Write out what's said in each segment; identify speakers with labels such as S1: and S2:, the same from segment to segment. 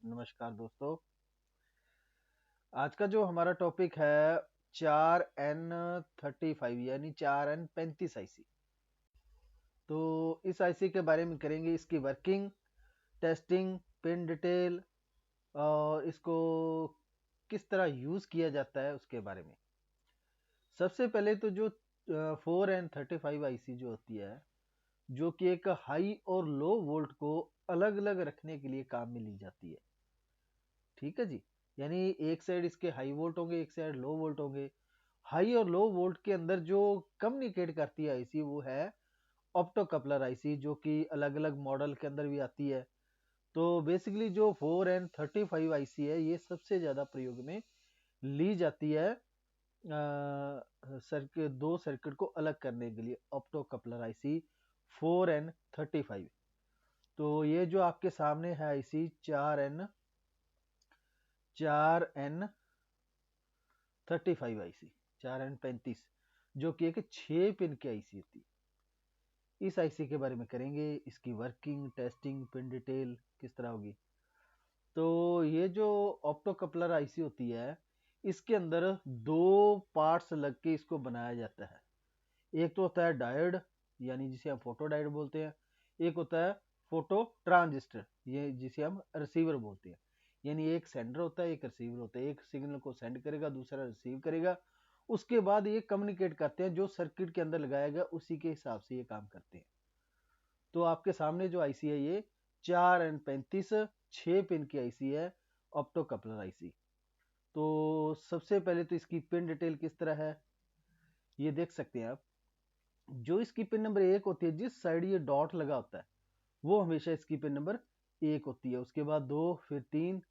S1: नमस्कार दोस्तों। आज का जो हमारा टॉपिक है 4N35 यानी 4N35 आईसी। तो इस आईसी के बारे में करेंगे, इसकी वर्किंग, टेस्टिंग, पिन डिटेल और इसको किस तरह यूज़ किया जाता है उसके बारे में। सबसे पहले तो जो 4N35 आईसी जो होती है, जो कि एक हाई और लो वोल्ट को अलग अलग रखने के लिए काम में ली जाती है। ठीक है जी। यानी एक साइड इसके हाई वोल्ट होंगे, एक साइड लो वोल्ट होंगे। हाई और लो वोल्ट के अंदर जो कम्युनिकेट करती है आईसी वो है ऑप्टो कपलर आईसी, जो कि अलग अलग मॉडल के अंदर भी आती है। तो बेसिकली जो 4N35 आईसी है ये सबसे ज़्यादा प्रयोग में ली जाती है सर्किट, दो सर्किट को अलग करने के लिए ऑप्टो कपलर आईसी 4N35। तो ये जो आपके सामने है आईसी 4N35 आईसी 4N35, जो कि एक 6 पिन की आईसी होती है। इस आईसी के बारे में करेंगे, इसकी वर्किंग, टेस्टिंग, पिन डिटेल किस तरह होगी। तो ये जो ऑप्टो कपलर आईसी होती है, इसके अंदर दो पार्ट्स लग के इसको बनाया जाता है। एक तो होता है डायोड, यानी जिसे हम फोटो डायोड बोलते हैं। एक होता है फोटो ट्रांजिस्टर, ये जिसे हम रिसीवर बोलते हैं। यानी एक सेंडर होता है, एक रिसीवर होता है। एक सिग्नल को सेंड करेगा, दूसरा रिसीव करेगा। उसके बाद ये कम्युनिकेट करते हैं, जो सर्किट के अंदर लगाया गया उसी के हिसाब से ये काम करते हैं। तो आपके सामने जो आईसी है ये 4N35 6 पिन की आईसी है, ऑप्टो कपलर आईसी। तो सबसे पहले तो इसकी पिन डिटेल किस तरह है ये देख सकते हैं आप। जो इसकी पिन नंबर 1 होती है, जिस साइड ये डॉट लगा होता है वो हमेशा इसकी पिन नंबर 1 होती है। उसके बाद 2, फिर 3,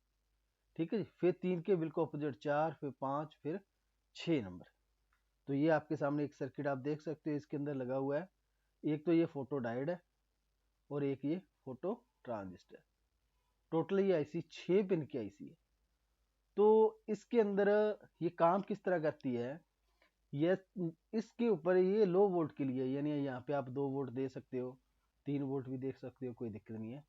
S1: ठीक है जी। फिर 3 के बिल्कुल अपोजिट 4, फिर 5, फिर 6 नंबर। तो ये आपके सामने एक सर्किट आप देख सकते हो, इसके अंदर लगा हुआ है। एक तो ये फोटो डायोड है और एक ये फोटो ट्रांजिस्टर। टोटल ये आईसी 6 पिन की आईसी है। तो इसके अंदर ये काम किस तरह करती है, ये इसके ऊपर ये लो वोल्ट के लिए, यानी यहाँ पे आप 2 वोल्ट दे सकते हो, 3 वोल्ट भी दे सकते हो, कोई दिक्कत नहीं है।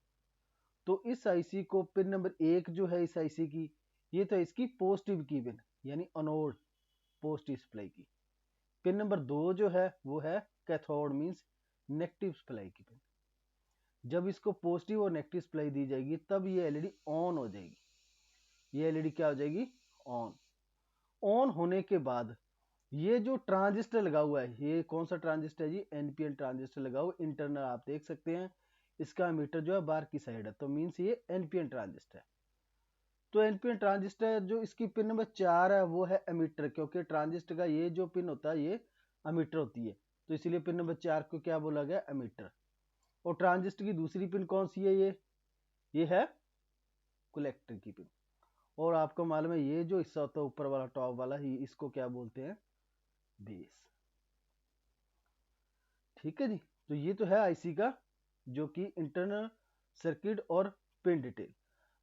S1: तो इस आईसी को पिन नंबर 1 जो है इस आईसी की, ये तो इसकी पॉजिटिव की पिन, यानी अनोड पॉजिटिव सप्लाई की। पिन नंबर 2 जो है वो है कैथोड, मींस नेगेटिव सप्लाई की पिन। जब इसको पॉजिटिव और नेगेटिव सप्लाई दी जाएगी तब ये एलईडी ऑन हो जाएगी। ये एलईडी क्या हो जाएगी? ऑन। ऑन होने के बाद ये जो ट्रांजिस्टर लगा हुआ है, ये कौन सा ट्रांजिस्टर है जी? एनपीएन ट्रांजिस्टर लगा हुआ। इंटरनल आप देख सकते हैं, इसका मीटर जो है बाहर की साइड है, तो मीन्स ये एनपीएन ट्रांजिस्टर है। तो एनपीएन ट्रांजिस्टर जो इसकी पिन नंबर 4 है वो है एमीटर, क्योंकि ट्रांजिस्टर का ये जो पिन होता है ये एमीटर होती है, तो इसीलिए पिन नंबर 4 को क्या बोला गया? एमीटर। और ट्रांजिस्टर की दूसरी पिन कौन सी है? ये है कलेक्टर की पिन। और आपको मालूम है ये जो हिस्सा होता है ऊपर वाला, टॉप वाला ही, इसको क्या बोलते हैं? बेस। ठीक है जी। तो ये तो है आईसी का जो कि इंटरनल सर्किट और पिन डिटेल।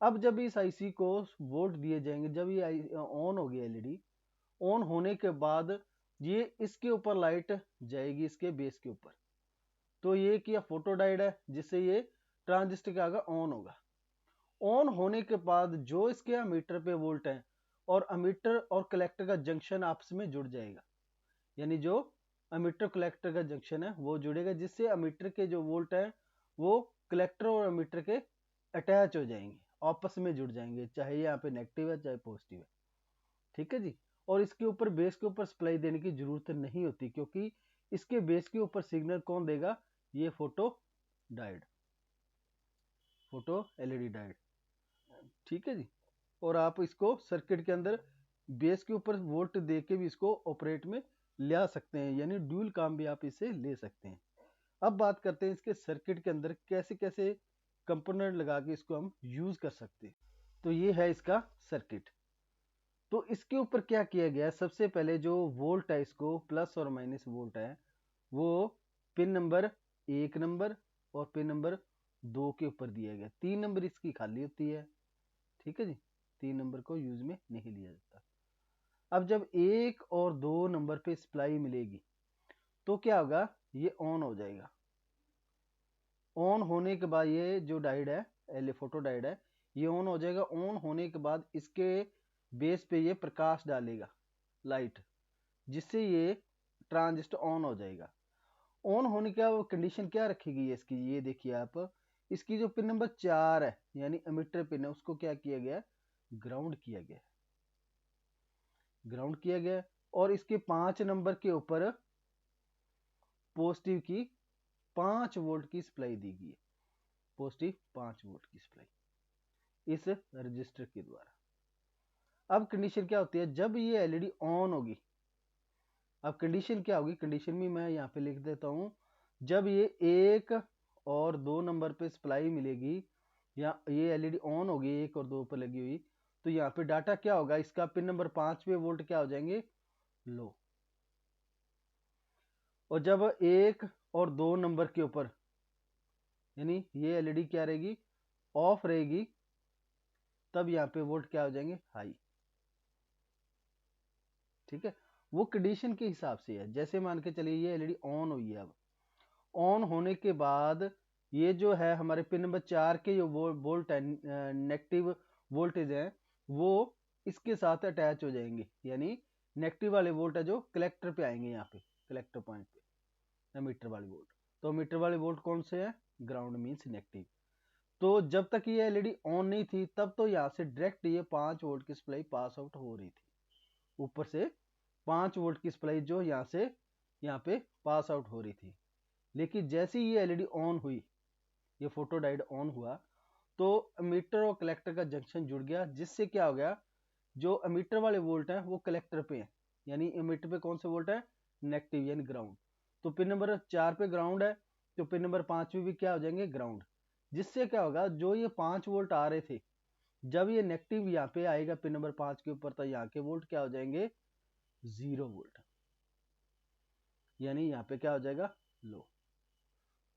S1: अब जब इस आईसी को वोल्ट दिए जाएंगे, जब ये ऑन हो गया एलईडी, ऑन होने के बाद ये इसके ऊपर लाइट जाएगी, इसके बेस के ऊपर। तो ये क्या फोटो डायोड है, जिससे ये ट्रांजिस्टर के आगे ऑन होगा। ऑन होने के बाद जो इसके अमीटर पे वोल्ट है, और अमीटर और कलेक्टर का जंक्शन आपस में जुड़ जाएगा। यानी जो अमीटर कलेक्टर का जंक्शन है वो जुड़ेगा, जिससे अमीटर के जो वोल्ट है वो कलेक्टर और अमीटर के अटैच हो जाएंगे, आपस में जुड़ जाएंगे, चाहे यहाँ पे नेगेटिव है चाहे पॉजिटिव है। ठीक है जी। और इसके ऊपर बेस के ऊपर सप्लाई देने की जरूरत नहीं होती, क्योंकि इसके बेस के ऊपर सिग्नल कौन देगा? ये photo diode, photo LED diode. ठीक है जी। और आप इसको सर्किट के अंदर बेस के ऊपर वोल्ट दे के भी इसको ऑपरेट में ले सकते हैं, यानी ड्यूल काम भी आप इससे ले सकते हैं। अब बात करते हैं इसके सर्किट के अंदर कैसे कैसे कंपोनेंट लगा के इसको हम यूज कर सकते हैं। तो ये है इसका सर्किट। तो इसके ऊपर क्या किया गया है? सबसे पहले जो वोल्ट है, इसको प्लस और माइनस वोल्ट है, वो पिन नंबर 1 नंबर और पिन नंबर 2 के ऊपर दिया गया। 3 नंबर इसकी खाली होती है। ठीक है जी। 3 नंबर को यूज में नहीं लिया जाता। अब जब 1 और 2 नंबर पे सप्लाई मिलेगी तो क्या होगा? ये ऑन हो जाएगा। ऑन होने के बाद ये जो डायोड है, फोटो डायोड है, ये ऑन हो जाएगा। ऑन होने के बाद इसके बेस पे ये प्रकाश डालेगा लाइट, जिससे ये ट्रांजिस्टर ऑन हो जाएगा। ऑन होने का वो कंडीशन क्या रखेगी इसकी, ये देखिए आप, इसकी जो पिन नंबर 4 है यानी एमिटर पिन है, उसको क्या किया गया, ग्राउंड किया गया, ग्राउंड किया गया। और इसके 5 नंबर के ऊपर पॉजिटिव की 5 वोल्ट की सप्लाई दी गई है, पॉजिटिव 5 वोल्ट की सप्लाई इस रजिस्टर के द्वारा। अब कंडीशन क्या होती है, जब ये एलईडी ऑन होगी, अब कंडीशन क्या होगी, कंडीशन भी मैं यहाँ पे लिख देता हूं। जब ये 1 और 2 नंबर पे सप्लाई मिलेगी, या ये एलईडी ऑन होगी 1 और 2 पर लगी हुई, तो यहाँ पे डाटा क्या होगा, इसका पिन नंबर 5 पे वोल्ट क्या हो जाएंगे, लो। और जब 1 और 2 नंबर के ऊपर यानी ये एलईडी क्या रहेगी, ऑफ रहेगी, तब यहाँ पे वोल्ट क्या हो जाएंगे, हाई। ठीक है, वो कंडीशन के हिसाब से है। जैसे मान के चलिए ये एलईडी ऑन हुई है, अब ऑन होने के बाद ये जो है हमारे पिन नंबर 4 के जो वोल्ट है, नेगेटिव वोल्टेज है, वो इसके साथ अटैच हो जाएंगे, यानी नेगेटिव वाले वोल्ट है जो कलेक्टर पे आएंगे, यहाँ पे कलेक्टर पॉइंट पे मीटर वाले वोल्ट। तो मीटर वाले वोल्ट कौन से हैं, ग्राउंड मीन्स नेगेटिव। तो जब तक ये एलईडी ऑन नहीं थी, तब तो यहाँ से डायरेक्ट ये 5 वोल्ट की सप्लाई पास आउट हो रही थी, ऊपर से 5 वोल्ट की सप्लाई जो यहाँ से यहाँ पे पास आउट हो रही थी। लेकिन जैसे ही ये एलईडी ऑन हुई, ये फोटो डायोड ऑन हुआ, तो एमीटर और कलेक्टर का जंक्शन जुड़ गया, जिससे क्या हो गया, जो एमीटर वाले वोल्ट हैं वो कलेक्टर पे हैं, यानी एमीटर पे कौन से वोल्ट है, नेगेटिव यानी ग्राउंड। तो पिन नंबर 4 पे ग्राउंड है, तो पिन नंबर 5 पे भी क्या हो जाएंगे, ग्राउंड। जिससे क्या होगा, जो ये 5 वोल्ट आ रहे थे, जब ये नेगेटिव यहाँ पे आएगा पिन नंबर 5 के ऊपर, तो यहाँ के वोल्ट क्या हो जाएंगे, 0 वोल्ट, यानी यहाँ पे क्या हो जाएगा, लो।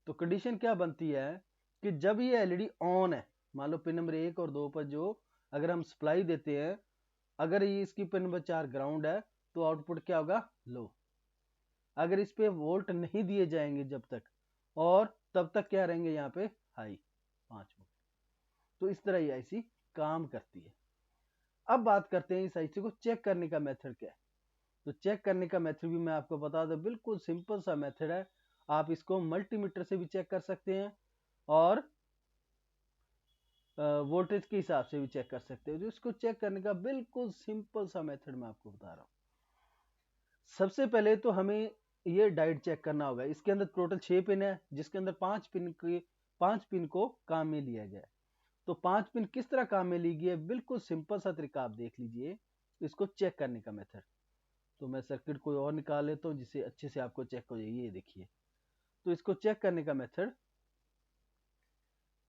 S1: तो कंडीशन क्या बनती है कि जब ये एलईडी ऑन है, मान लो पिन नंबर 1 और 2 पर जो अगर हम सप्लाई देते हैं, अगर ये इसकी पिन नंबर 4 ग्राउंड है, तो आउटपुट क्या होगा, लो। अगर इस पे वोल्ट नहीं दिए जाएंगे जब तक, और तब तक क्या रहेंगे यहाँ पे, हाई 5 वोल्ट। तो इस तरह ये आईसी काम करती है। अब बात करते हैं इस आईसी को चेक करने का मेथड क्या है। तो चेक करने का मेथड भी मैं आपको बता दूं, बिल्कुल सिंपल सा मेथड है। आप इसको मल्टीमीटर से भी चेक कर सकते हैं, और वोल्टेज के हिसाब से भी चेक कर सकते हो। जो इसको चेक करने का बिल्कुल सिंपल सा मेथड मैं आपको बता रहा हूँ। सबसे पहले तो हमें ये डायोड चेक करना होगा। इसके अंदर टोटल 6 पिन है, जिसके अंदर 5 पिन को काम में लिया गया है। तो 5 पिन किस तरह काम में ली गई है, बिल्कुल सिंपल सा तरीका आप देख लीजिए इसको चेक करने का मेथड। तो मैं सर्किट कोई और निकाल लेता हूँ जिससे अच्छे से आपको चेक हो जाएगी। ये देखिए, तो इसको चेक करने का मेथड,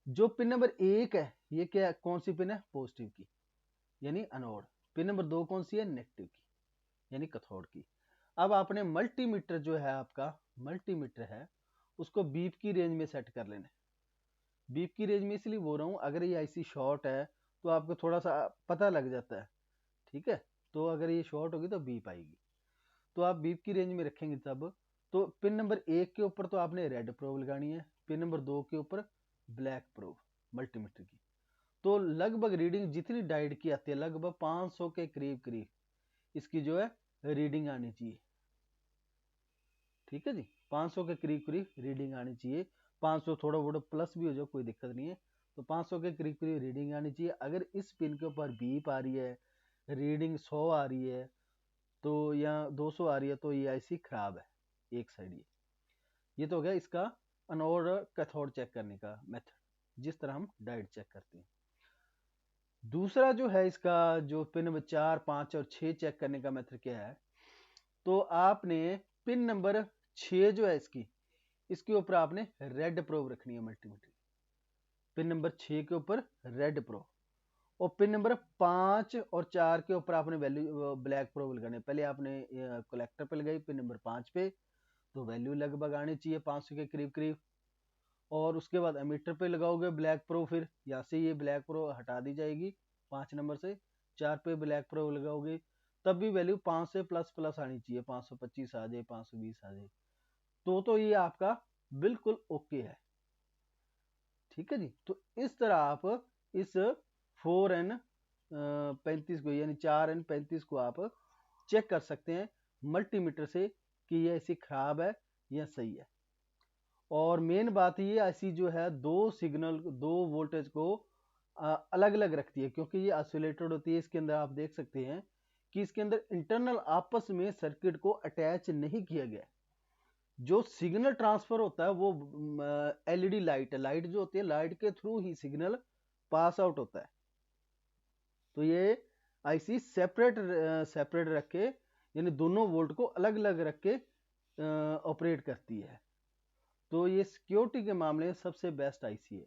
S1: जो पिन नंबर 1 है, ये क्या, कौन सी पिन है, पॉजिटिव की यानी एनोड। पिन नंबर 2 कौन सी है, नेगेटिव की यानी कैथोड की। अब आपने मल्टीमीटर जो है, आपका मल्टीमीटर है, उसको बीप की रेंज में सेट कर लेना है। बीप की रेंज में इसलिए बोल रहा हूँ, अगर ये आईसी शॉर्ट है तो आपको थोड़ा सा पता लग जाता है, ठीक है। तो अगर ये शॉर्ट होगी तो बीप आएगी, तो आप बीप की रेंज में रखेंगे तब। तो पिन नंबर 1 के ऊपर तो आपने रेड प्रोब लगानी है, पिन नंबर 2 के ऊपर ब्लैक प्रोब मल्टीमीटर की। तो लगभग रीडिंग जितनी डायोड की आती है, लगभग 500 के करीब करीब इसकी जो है रीडिंग आनी चाहिए। ठीक है जी, 500 के करीब करीब रीडिंग आनी चाहिए। 500 थोड़ा थोड़ा प्लस भी हो जाए कोई दिक्कत नहीं है, तो 500 के करीब करीब रीडिंग आनी चाहिए। अगर इस पिन के ऊपर बीप आ रही है, रीडिंग 100 आ रही है, तो या 200 आ रही है, तो ये आईसी खराब है एक साइड। ये तो हो गया इसका एनोड कैथोड चेक करने का मेथड, जिस तरह हम डायोड चेक करते हैं। दूसरा जो है इसका, जो पिन नंबर 4, 5 और 6 चेक करने का मेथड क्या है, तो आपने पिन नंबर 6 जो है इसके ऊपर आपने रेड प्रोब रखनी है मल्टीमीटर। पिन नंबर 6 के ऊपर रेड प्रोब, और पिन नंबर 5 और 4 के ऊपर आपने वैल्यू ब्लैक प्रोब लगाने। पहले आपने कलेक्टर पे लगाई पिन नंबर 5 पे, तो वैल्यू लगभग आनी चाहिए 500 के करीब करीब। और उसके बाद एमीटर पे लगाओगे ब्लैक प्रो, फिर यहाँ से ये ब्लैक प्रो हटा दी जाएगी 5 नंबर से, 4 पे ब्लैक प्रो लगाओगे, तब भी वैल्यू 5 से प्लस प्लस आनी चाहिए, 525 आ जाए, 520 आ जाए, तो ये आपका बिल्कुल ओके है। ठीक है जी, तो इस तरह आप इस 4N35 को यानी 4N35 को आप चेक कर सकते हैं मल्टीमीटर से कि ये आईसी खराब है या सही है। और मेन बात ये आईसी जो है दो वोल्टेज को अलग अलग रखती है, क्योंकि ये आइसोलेटेड होती है। इसके अंदर आप देख सकते हैं कि इसके अंदर इंटरनल आपस में सर्किट को अटैच नहीं किया गया। जो सिग्नल ट्रांसफर होता है वो एलईडी लाइट जो होती है, लाइट के थ्रू ही सिग्नल पास आउट होता है। तो ये आईसी सेपरेट रख के यानी दोनों वोल्ट को अलग अलग रख के ऑपरेट करती है। तो ये सिक्योरिटी के मामले में सबसे बेस्ट आईसी है।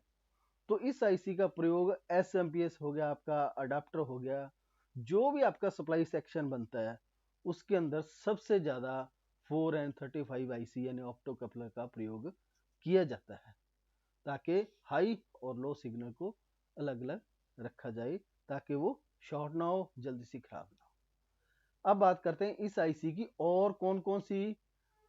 S1: तो इस आईसी का प्रयोग एसएमपीएस हो गया, आपका अडाप्टर हो गया, जो भी आपका सप्लाई सेक्शन बनता है उसके अंदर सबसे ज्यादा 4N35 आईसी यानी ऑप्टो कपलर का प्रयोग किया जाता है, ताकि हाई और लो सिग्नल को अलग अलग रखा जाए, ताकि वो शॉर्ट ना हो, जल्दी से खराब ना हो। अब बात करते हैं इस आईसी की और कौन कौन सी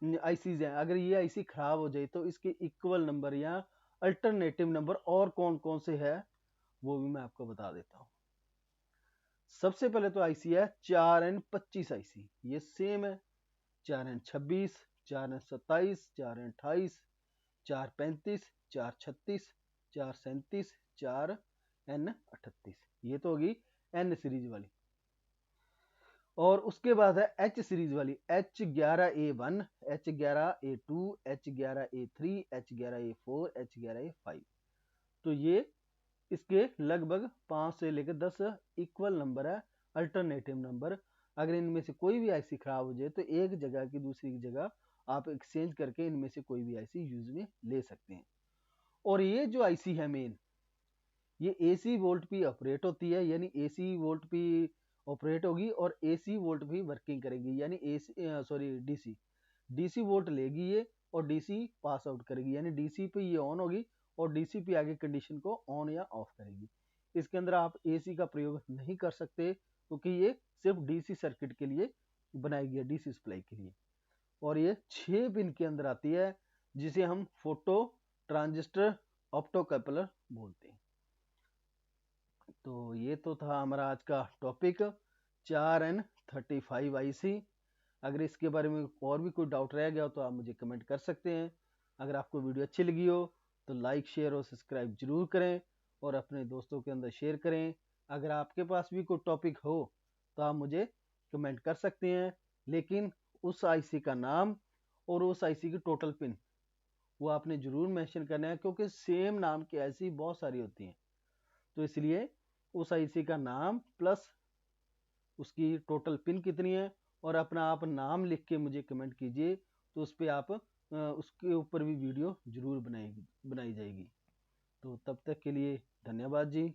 S1: आईसीज हैं। अगर ये आईसी खराब हो जाए तो इसके इक्वल नंबर या अल्टरनेटिव नंबर और कौन कौन से है वो भी मैं आपको बता देता हूं। सबसे पहले तो आईसी है 4N25 आईसी, ये सेम है 4N26, 4N27, 4N28, 4N35, 4N36, 4N37, 4N38। ये तो होगी N सीरीज वाली। और उसके बाद है एच सीरीज वाली, H11A1, H11A2, H11A3, H11A4, H11A5। तो ये इसके लगभग 5 से लेकर 10 इक्वल नंबर है, अल्टरनेटिव नंबर। अगर इनमें से कोई भी आईसी खराब हो जाए तो एक जगह की दूसरी जगह आप एक्सचेंज करके इनमें से कोई भी आईसी यूज में ले सकते हैं। और ये जो आईसी है मेन, ये एसी वोल्ट पे ऑपरेट होती है, यानी एसी वोल्ट पे ऑपरेट होगी और एसी वोल्ट भी वर्किंग करेगी, यानी डीसी वोल्ट लेगी ये और डीसी पास आउट करेगी, यानी डीसी पे ये ऑन होगी और डीसी पे आगे कंडीशन को ऑन या ऑफ करेगी। इसके अंदर आप एसी का प्रयोग नहीं कर सकते, क्योंकि ये सिर्फ डीसी सर्किट के लिए बनाई गई है, डीसी सप्लाई के लिए। और ये 6 पिन के अंदर आती है, जिसे हम फोटो ट्रांजिस्टर ऑप्टो कपलर बोलते हैं। तो ये तो था हमारा आज का टॉपिक 4N35 आईसी। अगर इसके बारे में और भी कोई डाउट रह गया तो आप मुझे कमेंट कर सकते हैं। अगर आपको वीडियो अच्छी लगी हो तो लाइक शेयर और सब्सक्राइब जरूर करें और अपने दोस्तों के अंदर शेयर करें। अगर आपके पास भी कोई टॉपिक हो तो आप मुझे कमेंट कर सकते हैं, लेकिन उस आईसी का नाम और उस आईसी की टोटल पिन वो आपने जरूर मेंशन करना है, क्योंकि सेम नाम की आईसी बहुत सारी होती हैं। तो इसलिए उस आईसी का नाम प्लस उसकी टोटल पिन कितनी है और अपना आप नाम लिख के मुझे कमेंट कीजिए, तो उस पर आप उसके ऊपर भी वीडियो जरूर बनाई जाएगी। तो तब तक के लिए धन्यवाद जी।